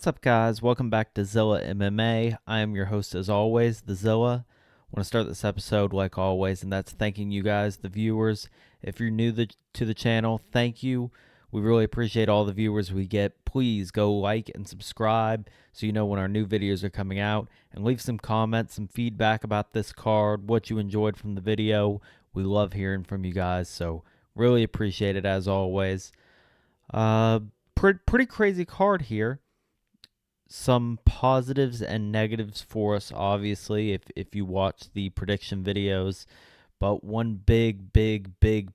What's up, guys? Welcome back to Zilla MMA. I am your host, as always, the Zilla. I want to start this episode like always, and that's thanking you guys, the viewers. If you're new to the channel, thank you. We really appreciate all the viewers we get. Please go like and subscribe so you know when our new videos are coming out, and leave some comments, some feedback about this card, what you enjoyed from the video. We love hearing from you guys, so really appreciate it as always. Uh, pretty crazy card here. Some positives and negatives for us, obviously, if you watch the prediction videos, but one big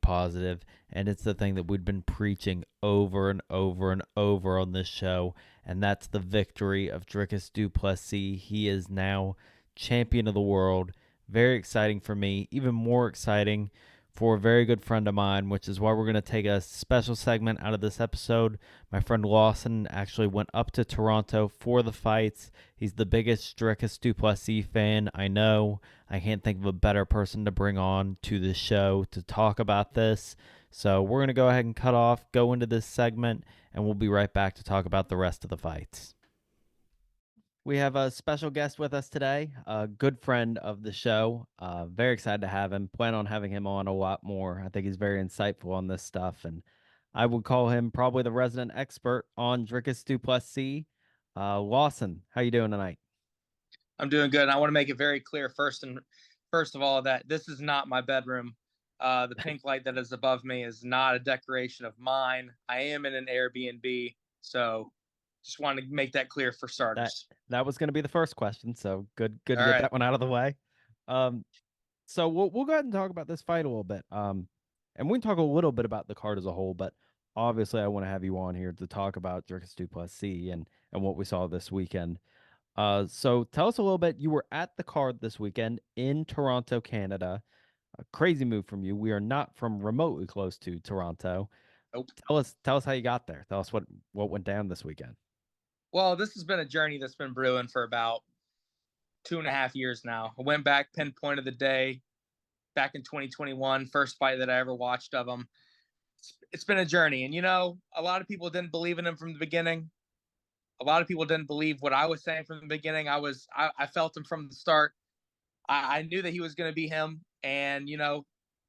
positive, and it's the thing that we've been preaching over and over and over on this show, and that's the victory of Dricus du Plessis. He is now champion of the world. Very exciting for me, even more exciting for a very good friend of mine, which is why we're going to take a special segment out of this episode. My friend Lawson actually went up to Toronto for the fights. He's the biggest Dricus du Plessis fan I know. I can't think of a better person to bring on to the show to talk about this. So we're going to go ahead and cut off, go into this segment, and we'll be right back to talk about the rest of the fights. We have a special guest with us today, a good friend of the show. Very excited to have him. Plan on having him on a lot more. I think he's very insightful on this stuff, and I would call him probably the resident expert on Dricus du Plessis. Lawson, how you doing tonight? I'm doing good. And I want to make it very clear first of all that this is not my bedroom. The pink light that is above me is not a decoration of mine. I am in an Airbnb, so just wanted to make that clear for starters. That was going to be the first question, so good to All get right. that one out of the way. So we'll go ahead and talk about this fight a little bit. And we can talk a little bit about the card as a whole, but obviously I want to have you on here to talk about Dricus du Plessis and what we saw this weekend. So tell us a little bit. You were at the card this weekend in Toronto, Canada. A crazy move from you. We are not from remotely close to Toronto. Nope. Tell us how you got there. Tell us what went down this weekend. Well, this has been a journey that's been brewing for about 2.5 years now. I went back, pinpoint of the day, back in 2021, first fight that I ever watched of him. It's been a journey, and a lot of people didn't believe in him from the beginning. A lot of people didn't believe what I was saying from the beginning. I felt him from the start. I knew that he was going to be him. And,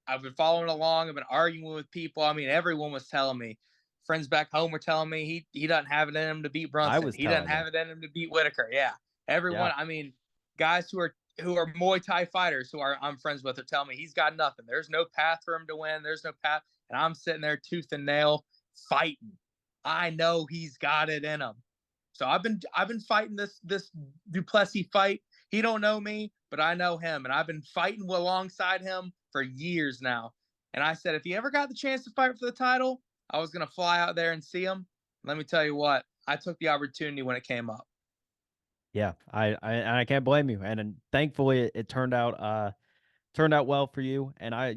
I've been following along. I've been arguing with people. I mean, everyone was telling me. Friends back home were telling me he doesn't have it in him to beat Brunson. He doesn't have it in him to beat Whitaker. Yeah. Everyone, Yeah. I mean, guys who are Muay Thai fighters who I'm friends with are telling me he's got nothing. There's no path for him to win. There's no path. And I'm sitting there tooth and nail fighting. I know he's got it in him. So I've been fighting this du Plessis fight. He don't know me, but I know him, and I've been fighting alongside him for years now. And I said, if he ever got the chance to fight for the title, I was gonna fly out there and see him. Let me tell you what, I took the opportunity when it came up. Yeah, I can't blame you, and thankfully it turned out well for you. And I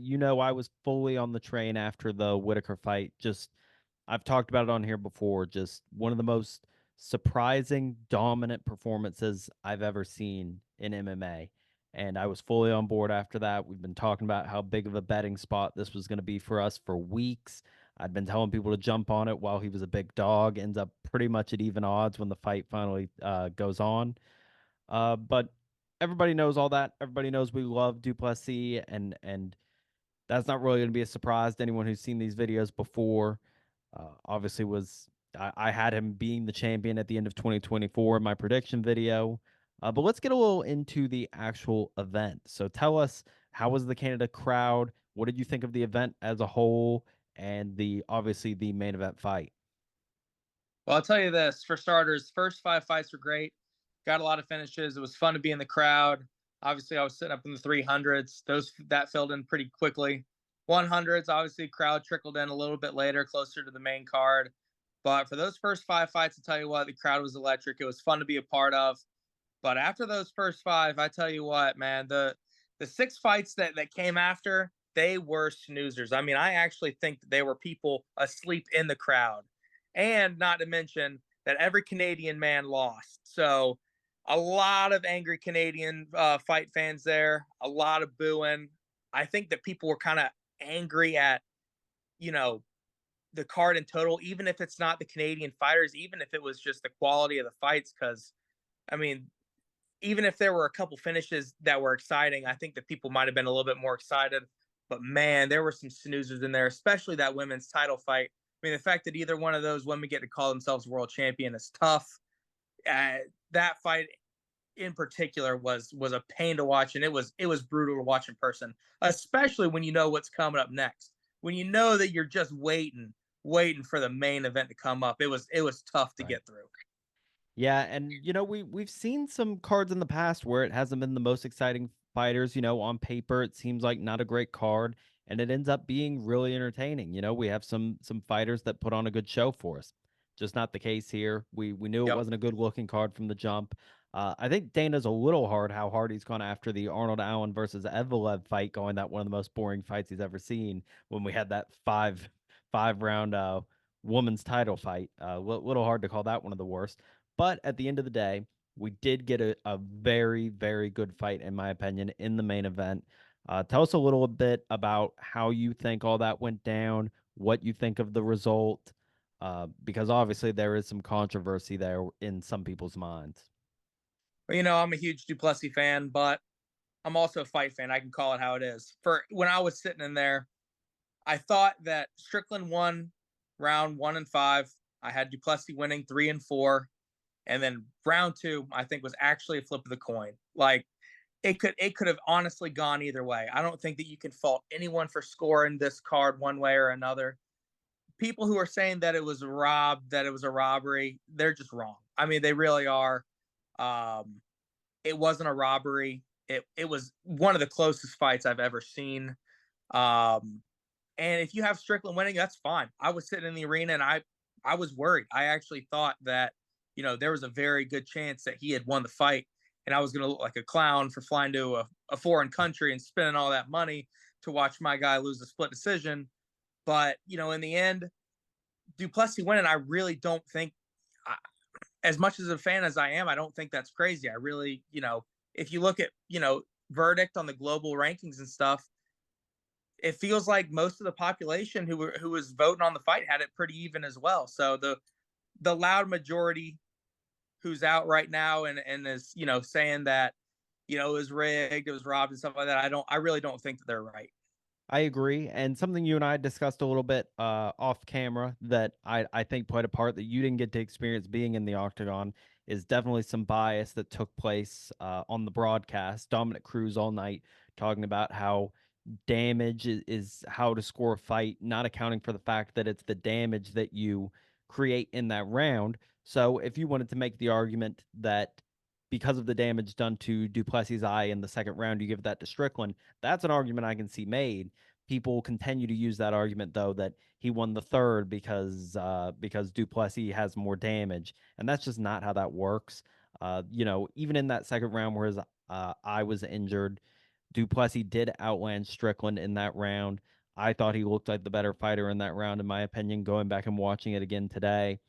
was fully on the train after the Whitaker fight. Just I've talked about it on here before. Just one of the most surprising, dominant performances I've ever seen in MMA. And I was fully on board after that. We've been talking about how big of a betting spot this was going to be for us for weeks. I'd been telling people to jump on it while he was a big dog. Ends up pretty much at even odds when the fight finally goes on. But everybody knows all that. Everybody knows we love du Plessis, and that's not really going to be a surprise to anyone who's seen these videos before. Obviously, I had him being the champion at the end of 2024 in my prediction video. But let's get a little into the actual event. So tell us, how was the Canada crowd? What did you think of the event as a whole, and obviously the main event fight? Well, I'll tell you this, for starters, first 5 fights were great. Got a lot of finishes. It was fun to be in the crowd. Obviously, I was sitting up in the 300s. That filled in pretty quickly. 100s, obviously, crowd trickled in a little bit later, closer to the main card. But for those first 5 fights, I tell you what, the crowd was electric. It was fun to be a part of. But after those first 5, I tell you what, man, the 6 fights that came after, they were snoozers. I mean, I actually think that there were people asleep in the crowd. And not to mention that every Canadian man lost. So a lot of angry Canadian fight fans there, a lot of booing. I think that people were kind of angry at, you know, the card in total, even if it's not the Canadian fighters, even if it was just the quality of the fights. Because I mean, even if there were a couple finishes that were exciting, I think that people might have been a little bit more excited. But man, there were some snoozers in there, especially that women's title fight. I mean, the fact that either one of those women get to call themselves world champion is tough. That fight in particular was a pain to watch, and it was brutal to watch in person, especially when you know what's coming up next. When you know that you're just waiting for the main event to come up, it was tough to Right. get through. Yeah, and we've seen some cards in the past where it hasn't been the most exciting fighters. On paper it seems like not a great card, and it ends up being really entertaining. We have some fighters that put on a good show for us. Just not the case here. We knew it Yep. wasn't a good looking card from the jump. I think Dana's a little how hard he's gone after the Arnold Allen versus Evloev fight, going that one of the most boring fights he's ever seen when we had that five round women's title fight. Little hard to call that one of the worst. But at the end of the day, we did get a very, very good fight, in my opinion, in the main event. Tell us a little bit about how you think all that went down, what you think of the result, because obviously there is some controversy there in some people's minds. Well, I'm a huge Duplessis fan, but I'm also a fight fan. I can call it how it is. For when I was sitting in there, I thought that Strickland won round 1 and 5. I had Duplessis winning 3 and 4. And then round 2, I think, was actually a flip of the coin. Like it could have honestly gone either way. I don't think that you can fault anyone for scoring this card one way or another. People who are saying that it was robbed, that it was a robbery, they're just wrong. I mean, they really are. Um, it wasn't a robbery. It was one of the closest fights I've ever seen. Um, and if you have Strickland winning, that's fine. I was sitting in the arena and I was worried. I actually thought that, there was a very good chance that he had won the fight, and I was going to look like a clown for flying to a foreign country and spending all that money to watch my guy lose a split decision. But, in the end, Duplessis winning, I really don't think, as much as a fan as I am, I don't think that's crazy. I really, if you look at, verdict on the global rankings and stuff, it feels like most of the population who was voting on the fight had it pretty even as well. So the loud majority who's out right now and is saying that it was rigged, it was robbed and stuff like that, I really don't think that they're right. I agree, and something you and I discussed a little bit off camera that I think played a part that you didn't get to experience being in the octagon is definitely some bias that took place on the broadcast. Dominic Cruz all night talking about how damage is how to score a fight, not accounting for the fact that it's the damage that you create in that round. So if you wanted to make the argument that because of the damage done to Duplessis' eye in the second round, you give that to Strickland, that's an argument I can see made. People continue to use that argument though that he won the third because Duplessis has more damage, and that's just not how that works. Even in that second round where his eye was injured, Duplessis did outland Strickland in that round. I thought he looked like the better fighter in that round, in my opinion, going back and watching it again today.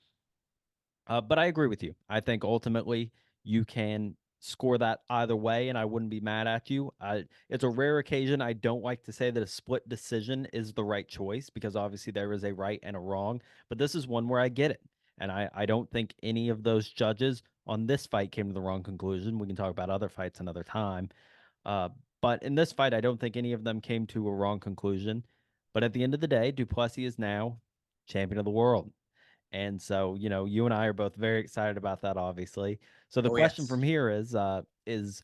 But I agree with you. I think ultimately you can score that either way, and I wouldn't be mad at you. It's a rare occasion. I don't like to say that a split decision is the right choice because obviously there is a right and a wrong, but this is one where I get it. And I don't think any of those judges on this fight came to the wrong conclusion. We can talk about other fights another time. Uh, but in this fight, I don't think any of them came to a wrong conclusion. But at the end of the day, Duplessis is now champion of the world. And so, you and I are both very excited about that, obviously. So the Oh question yes. from here is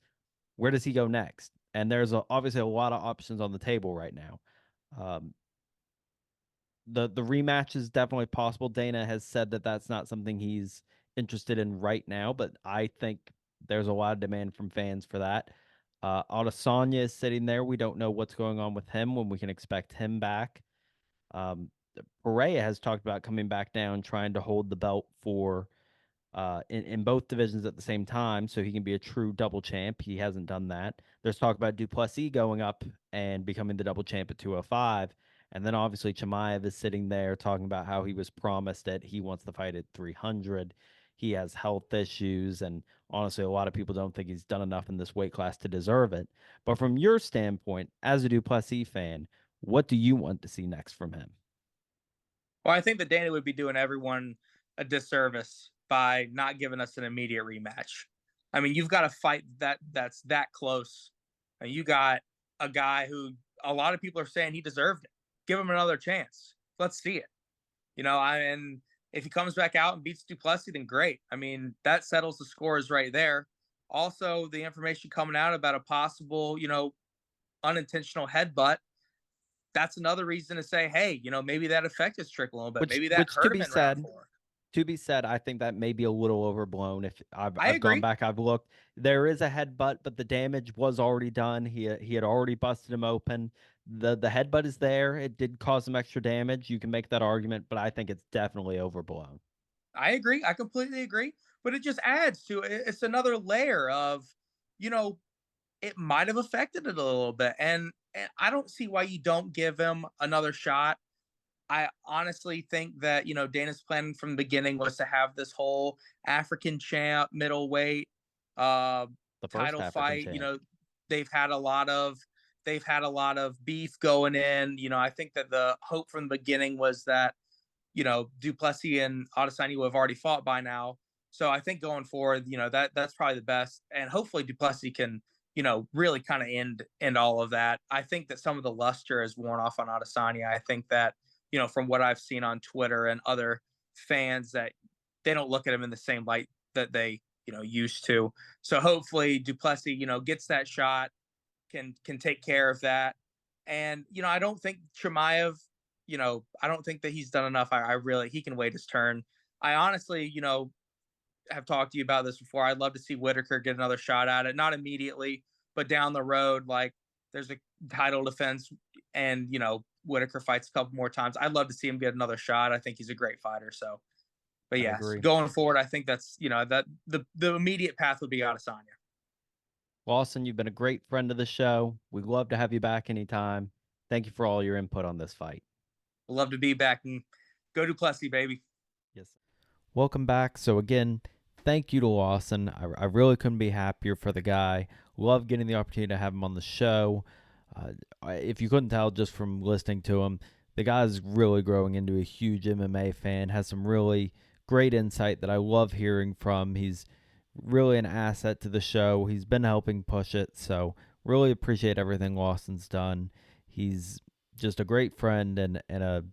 where does he go next? And there's obviously a lot of options on the table right now. Um, the rematch is definitely possible. Dana has said that that's not something he's interested in right now, but I think there's a lot of demand from fans for that. Adesanya is sitting there. We don't know what's going on with him, when we can expect him back. Um, Pereira has talked about coming back down, trying to hold the belt for in both divisions at the same time, so he can be a true double champ. He hasn't done that. There's talk about Duplessis going up and becoming the double champ at 205. And then obviously Chimaev is sitting there talking about how he was promised it. He wants to fight at 300. He has health issues, and honestly, a lot of people don't think he's done enough in this weight class to deserve it. But from your standpoint, as a Duplessis fan, what do you want to see next from him? Well, I think that Dana would be doing everyone a disservice by not giving us an immediate rematch. I mean, you've got a fight that's that close, and you got a guy who a lot of people are saying he deserved it. Give him another chance. Let's see it. And if he comes back out and beats Duplessis, then great. I mean, that settles the scores right there. Also, the information coming out about a possible, unintentional headbutt, that's another reason to say, hey, maybe that affected Strickland a little bit. Which Maybe that which to hurt him be in round said, 4. I think that may be a little overblown. If I I've gone agree. back, I've looked. There is a headbutt, but the damage was already done. He had already busted him open. The headbutt is there. It did cause some extra damage. You can make that argument, but I think it's definitely overblown. I agree. I completely agree. But it just adds to it. It's another layer of, you know, it might have affected it a little bit. And I don't see why you don't give him another shot. I honestly think that, Dana's plan from the beginning was to have this whole African champ middleweight uh The first title African fight. champ. They've had a lot of beef going in. I think that the hope from the beginning was that, Duplessis and Adesanya would have already fought by now. So I think going forward, that's probably the best. And hopefully Duplessis can, really kind of end all of that. I think that some of the luster has worn off on Adesanya. I think that, from what I've seen on Twitter and other fans, that they don't look at him in the same light that they, used to. So hopefully Duplessis, gets that shot, can take care of that. And, I don't think Chimaev, I don't think that he's done enough. I really, he can wait his turn. I honestly, have talked to you about this before. I'd love to see Whitaker get another shot at it, not immediately, but down the road. Like, there's a title defense, and Whitaker fights a couple more times. I'd love to see him get another shot. I think he's a great fighter. So, but I yes, agree. going forward, I think that's that the immediate path would be Adesanya. Lawson, you've been a great friend of the show. We'd love to have you back anytime. Thank you for all your input on this fight. We'll love to be back, and go to Plessis, baby. Yes. Welcome back. So again, thank you to Lawson. I really couldn't be happier for the guy. Love getting the opportunity to have him on the show. If you couldn't tell just from listening to him, the guy's really growing into a huge MMA fan, has some really great insight that I love hearing from. He's really an asset to the show. He's been helping push it, so really appreciate everything Lawson's done. He's just a great friend and a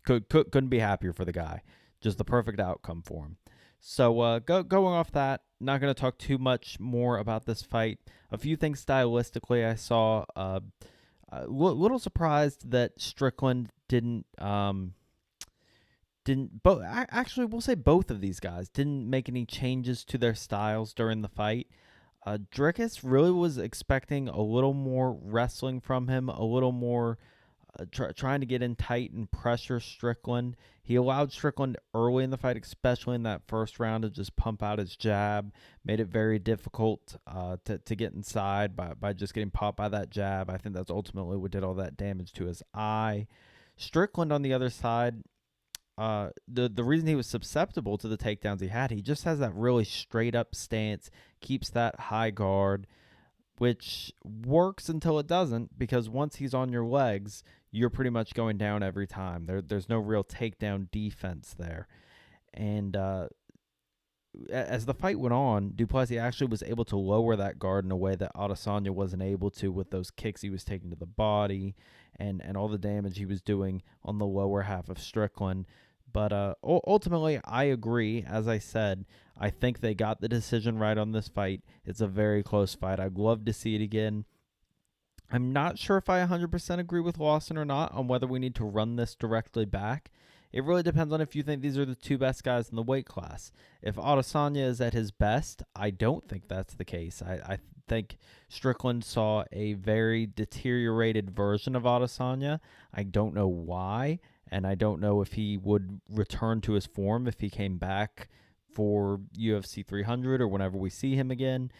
couldn't be happier for the guy. Just the perfect outcome for him. So going off that, not going to talk too much more about this fight. A few things stylistically I saw. Little surprised that Strickland actually, we'll say both of these guys didn't make any changes to their styles during the fight. Dricus really was expecting a little more wrestling from him, a little more trying to get in tight and pressure Strickland. He allowed Strickland early in the fight, especially in that first round, to just pump out his jab. Made it very difficult to get inside by just getting popped by that jab. I think that's ultimately what did all that damage to his eye. Strickland, on the other side, the reason he was susceptible to the takedowns he just has that really straight up stance, keeps that high guard, which works until it doesn't, because once he's on your legs, you're pretty much going down every time. There's no real takedown defense there. And as the fight went on, Duplessis actually was able to lower that guard in a way that Adesanya wasn't able to, with those kicks he was taking to the body and all the damage he was doing on the lower half of Strickland. But ultimately, I agree. As I said, I think they got the decision right on this fight. It's a very close fight. I'd love to see it again. I'm not sure if I 100% agree with Lawson or not on whether we need to run this directly back. It really depends on if you think these are the two best guys in the weight class. If Adesanya is at his best, I don't think that's the case. I think Strickland saw a very deteriorated version of Adesanya. I don't know why, and I don't know if he would return to his form if he came back for UFC 300 or whenever we see him again.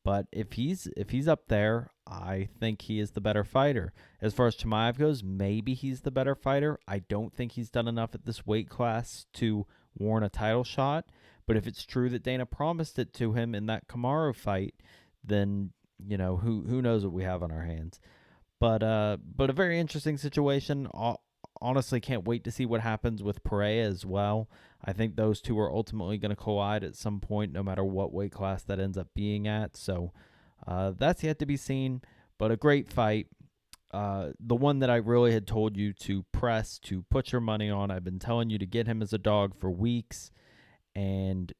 But if he's up there, I think he is the better fighter. As far as Chimaev goes, maybe he's the better fighter. I don't think he's done enough at this weight class to warrant a title shot. But if it's true that Dana promised it to him in that Kamaru fight, then who knows what we have on our hands. But a very interesting situation. honestly can't wait to see what happens with Pereira as well. I think those two are ultimately going to collide at some point, no matter what weight class that ends up being at. So that's yet to be seen, but a great fight. The one that I really had told you to press, to put your money on. I've been telling you to get him as a dog for weeks. And,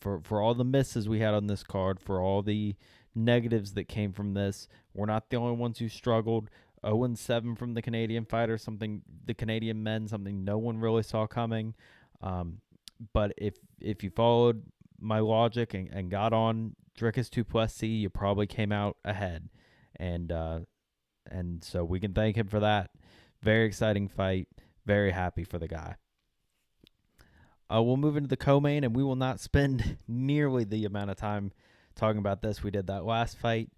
for all the misses we had on this card, for all the negatives that came from this, we're not the only ones who struggled. 0-7 from the Canadian fighter, something the Canadian men, something no one really saw coming. But if you followed my logic and got on Dricus to Plessis, you probably came out ahead. And so we can thank him for that. Very exciting fight. Very happy for the guy. We'll move into the co-main, and we will not spend nearly the amount of time talking about this we did that last fight.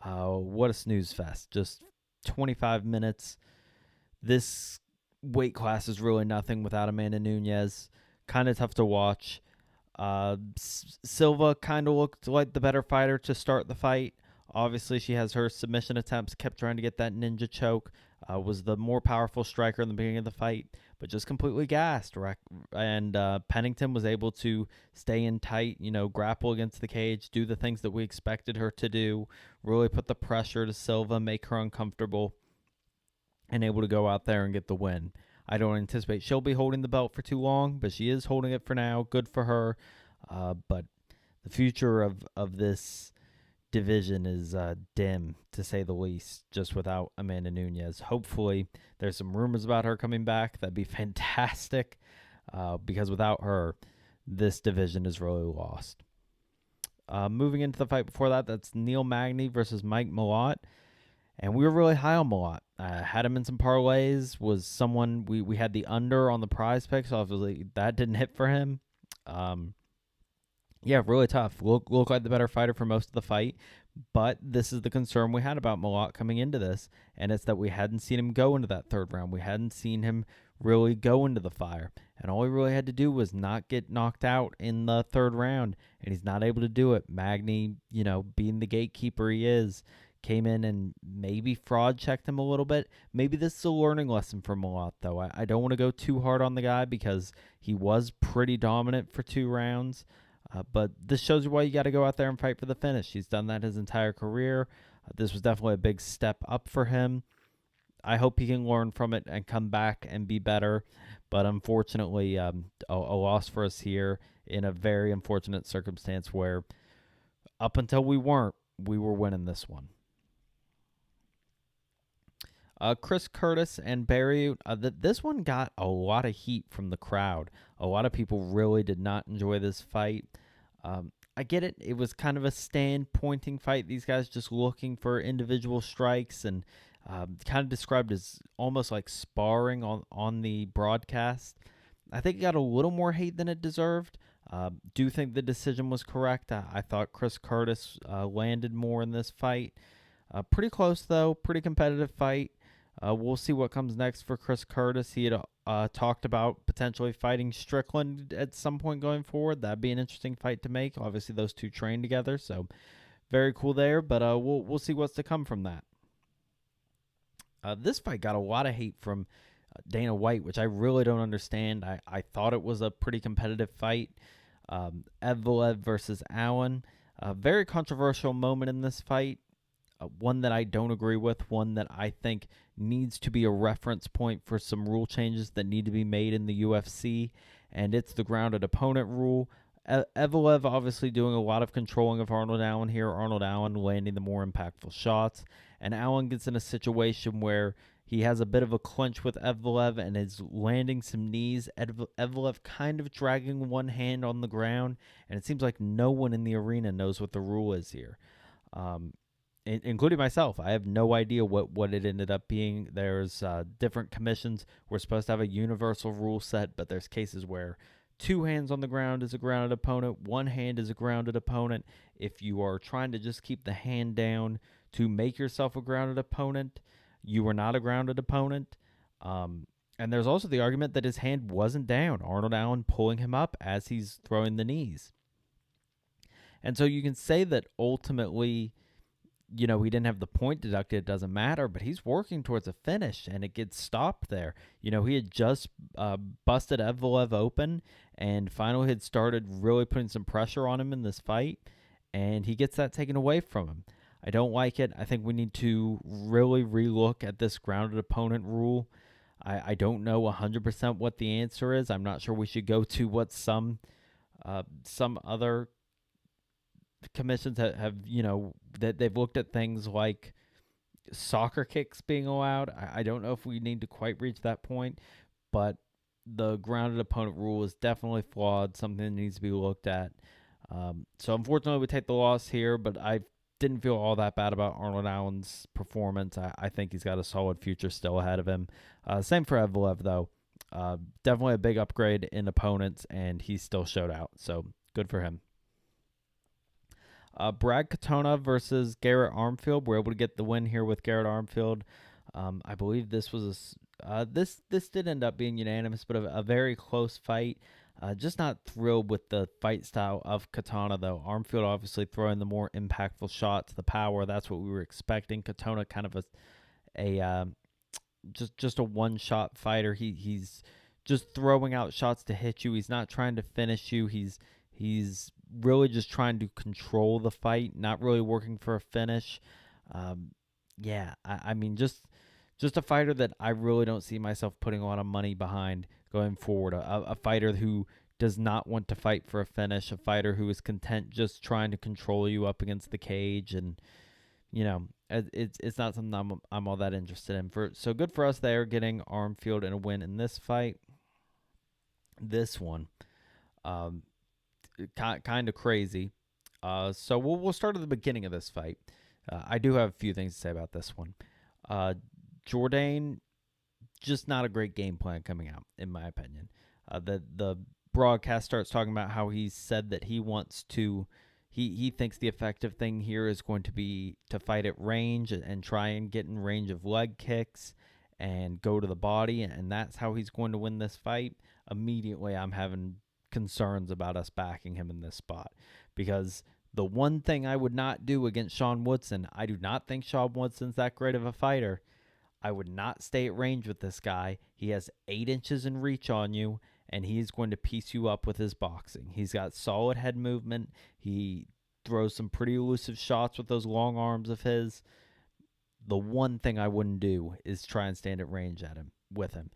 What a snooze fest. Just 25 minutes. This weight class is really nothing without Amanda Nunes. Kind of tough to watch. Silva kind of looked like the better fighter to start the fight. Obviously, she has her submission attempts, kept trying to get that ninja choke, was the more powerful striker in the beginning of the fight, but just completely gassed. And Pennington was able to stay in tight, grapple against the cage, do the things that we expected her to do, really put the pressure to Silva, make her uncomfortable, and able to go out there and get the win. I don't anticipate she'll be holding the belt for too long, but she is holding it for now. Good for her. But the future of this division is dim, to say the least, just without Amanda Nunes. Hopefully, there's some rumors about her coming back. That'd be fantastic, because without her, this division is really lost. Moving into the fight before that, that's Neil Magny versus Mike Malott. And we were really high on Malott. Had him in some parlays, was someone we had the under on the prize picks. Obviously, that didn't hit for him. Yeah, really tough. Look like the better fighter for most of the fight. But this is the concern we had about Malott coming into this, and it's that we hadn't seen him go into that third round. We hadn't seen him really go into the fire. And all he really had to do was not get knocked out in the third round, and he's not able to do it. Magny, being the gatekeeper he is, came in and maybe fraud checked him a little bit. Maybe this is a learning lesson for Malott, though. I don't want to go too hard on the guy because he was pretty dominant for 2 rounds. But this shows you why you got to go out there and fight for the finish. He's done that his entire career. This was definitely a big step up for him. I hope he can learn from it and come back and be better. But unfortunately, a loss for us here in a very unfortunate circumstance where up until we were winning this one. Chris Curtis and Barriault. This one got a lot of heat from the crowd. A lot of people really did not enjoy this fight. I get it. It was kind of a stand-pointing fight. These guys just looking for individual strikes and kind of described as almost like sparring on the broadcast. I think it got a little more hate than it deserved. Do think the decision was correct. I thought Chris Curtis landed more in this fight. Pretty close, though. Pretty competitive fight. We'll see what comes next for Chris Curtis. He had talked about potentially fighting Strickland at some point going forward. That'd be an interesting fight to make. Obviously, those two train together, so very cool there. But we'll see what's to come from that. This fight got a lot of hate from Dana White, which I really don't understand. I thought it was a pretty competitive fight. Evloev versus Allen. A very controversial moment in this fight. One that I don't agree with, one that I think needs to be a reference point for some rule changes that need to be made in the UFC, and it's the grounded opponent rule. Evloev obviously doing a lot of controlling of Arnold Allen here. Arnold Allen landing the more impactful shots, and Allen gets in a situation where he has a bit of a clinch with Evloev and is landing some knees. Evloev kind of dragging one hand on the ground, and it seems like no one in the arena knows what the rule is here. Including myself. I have no idea what it ended up being. There's different commissions. We're supposed to have a universal rule set, but there's cases where 2 hands on the ground is a grounded opponent, 1 hand is a grounded opponent. If you are trying to just keep the hand down to make yourself a grounded opponent, you are not a grounded opponent. And there's also the argument that his hand wasn't down. Arnold Allen pulling him up as he's throwing the knees. And so you can say that ultimately he didn't have the point deducted, it doesn't matter, but he's working towards a finish, and it gets stopped there. He had just busted Evloev open, and finally had started really putting some pressure on him in this fight, and he gets that taken away from him. I don't like it. I think we need to really relook at this grounded opponent rule. I don't know 100% what the answer is. I'm not sure we should go to what some other commissions have that they've looked at things like soccer kicks being allowed. I don't know if we need to quite reach that point, but the grounded opponent rule is definitely flawed, something that needs to be looked at. So unfortunately, we take the loss here, but I didn't feel all that bad about Arnold Allen's performance. I think he's got a solid future still ahead of him. Same for Evloev, though. Definitely a big upgrade in opponents, and he still showed out. So good for him. Brad Katona versus Garrett Armfield. We're able to get the win here with Garrett Armfield. I believe this was this did end up being unanimous, but a very close fight. Just not thrilled with the fight style of Katona, though. Armfield obviously throwing the more impactful shots, the power. That's what we were expecting. Katona kind of just a one-shot fighter. He's just throwing out shots to hit you. He's not trying to finish you. He's really just trying to control the fight, not really working for a finish. I mean, just a fighter that I really don't see myself putting a lot of money behind going forward. A fighter who does not want to fight for a finish, a fighter who is content just trying to control you up against the cage, and it's not something I'm all that interested in. So good for us there, getting Armfield in a win in this fight. This one, kind of crazy. So we'll start at the beginning of this fight. I do have a few things to say about this one. Jourdain, just not a great game plan coming out, in my opinion. The broadcast starts talking about how he said that he wants to, he thinks the effective thing here is going to be to fight at range and try and get in range of leg kicks and go to the body, and that's how he's going to win this fight. Immediately, I'm having concerns about us backing him in this spot, because the one thing I would not do against Sean Woodson, I do not think Sean Woodson's that great of a fighter. I would not stay at range with this guy. He has 8 inches in reach on you, and he's going to piece you up with his boxing. He's got solid head movement. He throws some pretty elusive shots with those long arms of his. The one thing I wouldn't do is try and stand at range with him.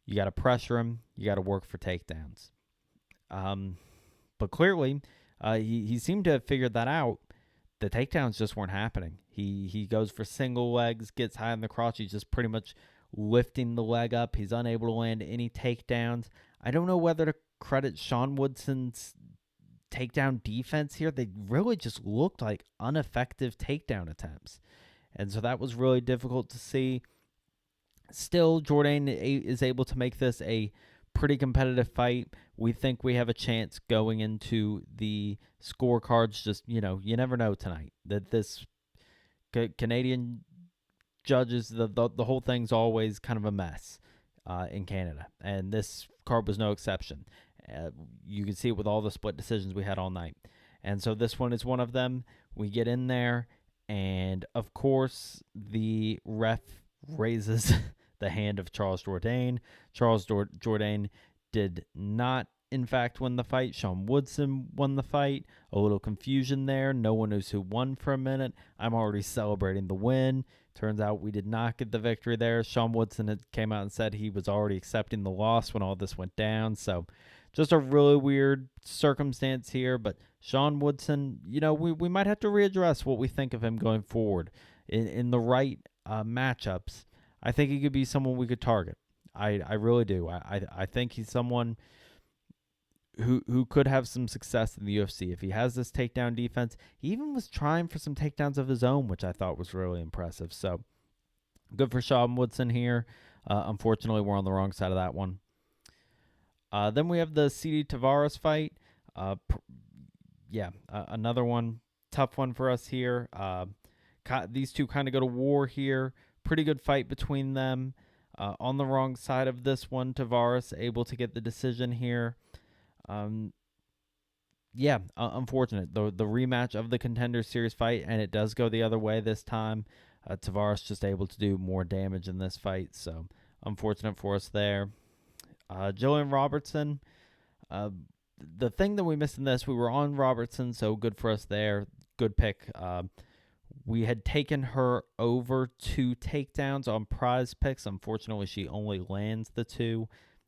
You got to pressure him. You got to work for takedowns. But clearly, he seemed to have figured that out. The takedowns just weren't happening. He goes for single legs, gets high in the crotch. He's just pretty much lifting the leg up. He's unable to land any takedowns. I don't know whether to credit Sean Woodson's takedown defense here. They really just looked like ineffective takedown attempts. And so that was really difficult to see. Still, Jourdain is able to make this a pretty competitive fight. We think we have a chance going into the scorecards. Just, you never know tonight. That this Canadian judges, the whole thing's always kind of a mess in Canada. And this card was no exception. You can see it with all the split decisions we had all night. And so this one is one of them. We get in there, and of course, the ref raises the hand of Charles Jourdain. Charles Jourdain did not, in fact, win the fight. Sean Woodson won the fight. A little confusion there. No one knows who won for a minute. I'm already celebrating the win. Turns out we did not get the victory there. Sean Woodson had came out and said he was already accepting the loss when all this went down. So just a really weird circumstance here. But Sean Woodson, we might have to readdress what we think of him going forward. In the right matchups, I think he could be someone we could target. I really do. I think he's someone who could have some success in the UFC. If he has this takedown defense, he even was trying for some takedowns of his own, which I thought was really impressive. So good for Sean Woodson here. Unfortunately, we're on the wrong side of that one. Then we have the Sidey Taveras fight. Another one, tough one for us here. These two kind of go to war here. Pretty good fight between them. On the wrong side of this one, Taveras able to get the decision here. yeah, unfortunate. The rematch of the Contender Series fight, and it does go the other way this time. Taveras just able to do more damage in this fight, so unfortunate for us there. Jillian Robertson, the thing that we missed in this, we were on Robertson, so good for us there. Good pick. We had taken her over 2 takedowns on prize picks. Unfortunately, she only lands the 2.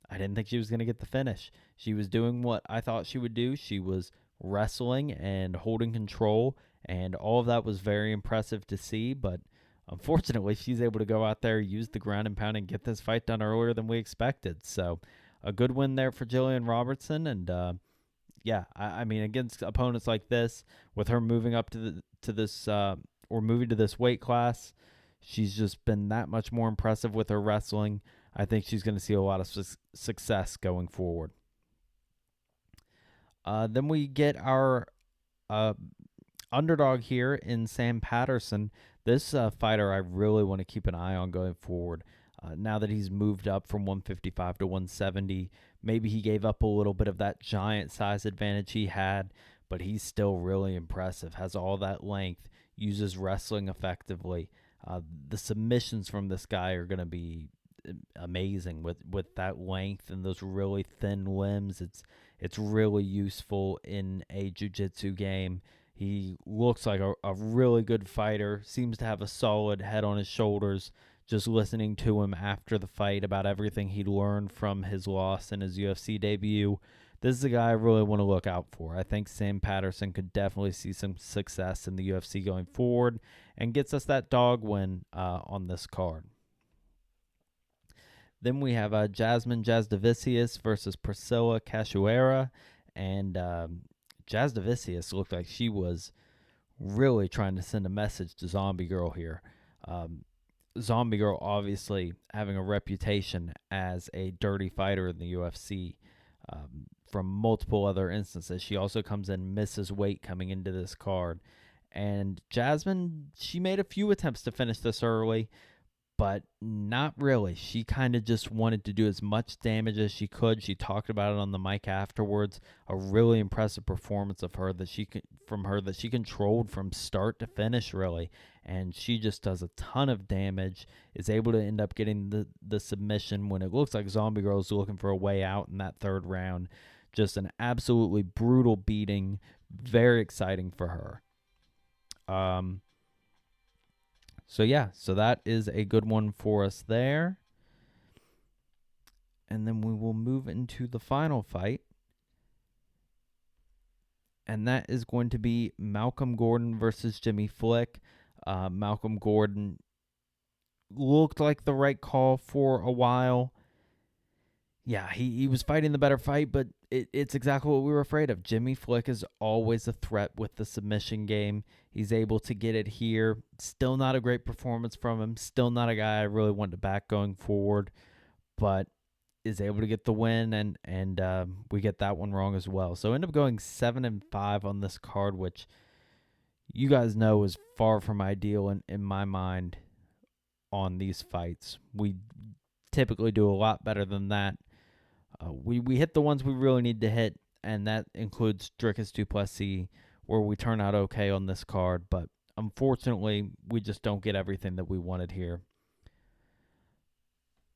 I didn't think she was going to get the finish. She was doing what I thought she would do. She was wrestling and holding control, and all of that was very impressive to see. But unfortunately, she's able to go out there, use the ground and pound, and get this fight done earlier than we expected. So a good win there for Jillian Robertson. And yeah, I mean, against opponents like this, with her moving up to this or moving to this weight class, she's just been that much more impressive with her wrestling. I think she's going to see a lot of success going forward. Then we get our underdog here in Sam Patterson. This fighter I really want to keep an eye on going forward. Now that he's moved up from 155 to 170, maybe he gave up a little bit of that giant size advantage he had, but he's still really impressive. Has all that length, uses wrestling effectively. The submissions from this guy are going to be amazing with that length and those really thin limbs. It's really useful in a jiu-jitsu game. He looks like a really good fighter, seems to have a solid head on his shoulders. Just listening to him after the fight about everything he learned from his loss in his UFC debut, this is a guy I really want to look out for. I think Sam Patterson could definitely see some success in the UFC going forward and gets us that dog win on this card. Then we have Jasmine Jasudavicius versus Priscilla Cachoeira. And Jasudavicius looked like she was really trying to send a message to Zombie Girl here. Zombie Girl obviously having a reputation as a dirty fighter in the UFC from multiple other instances. She also comes in misses weight coming into this card. And Jasmine, she made a few attempts to finish this early, but not really. She kind of just wanted to do as much damage as she could. She talked about it on the mic afterwards. A really impressive performance of her that she controlled from start to finish, really. And she just does a ton of damage, is able to end up getting the submission when it looks like Zombie Girl is looking for a way out in that third round. Just an absolutely brutal beating. Very exciting for her. So yeah, so that is a good one for us there. And then we will move into the final fight. And that is going to be Malcolm Gordon versus Jimmy Flick. Malcolm Gordon looked like the right call for a while. Yeah, he was fighting the better fight, but it's exactly what we were afraid of. Jimmy Flick is always a threat with the submission game. He's able to get it here. Still not a great performance from him. Still not a guy I really want to back going forward, but is able to get the win, and we get that one wrong as well. So end up going 7-5 on this card, which you guys know is far from ideal in my mind on these fights. We typically do a lot better than that. We hit the ones we really need to hit, and that includes Dricus du Plessis, where we turn out okay on this card, but unfortunately, we just don't get everything that we wanted here.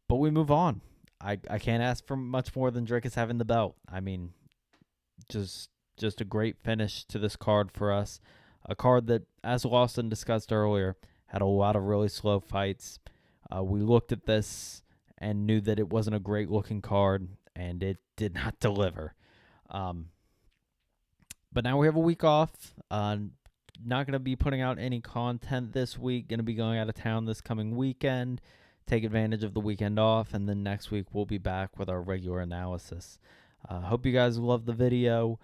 But we move on. I can't ask for much more than Dricus having the belt. I mean, just a great finish to this card for us. A card that, as Lawson discussed earlier, had a lot of really slow fights. We looked at this and knew that it wasn't a great-looking card, and it did not deliver. But now we have a week off. Not going to be putting out any content this week. Going to be going out of town this coming weekend. Take advantage of the weekend off, and then next week we'll be back with our regular analysis. Hope you guys love the video.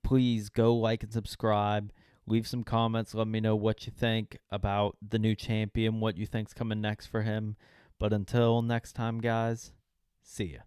Please go like and subscribe. Leave some comments. Let me know what you think about the new champion, what you think's coming next for him. But until next time, guys, see ya.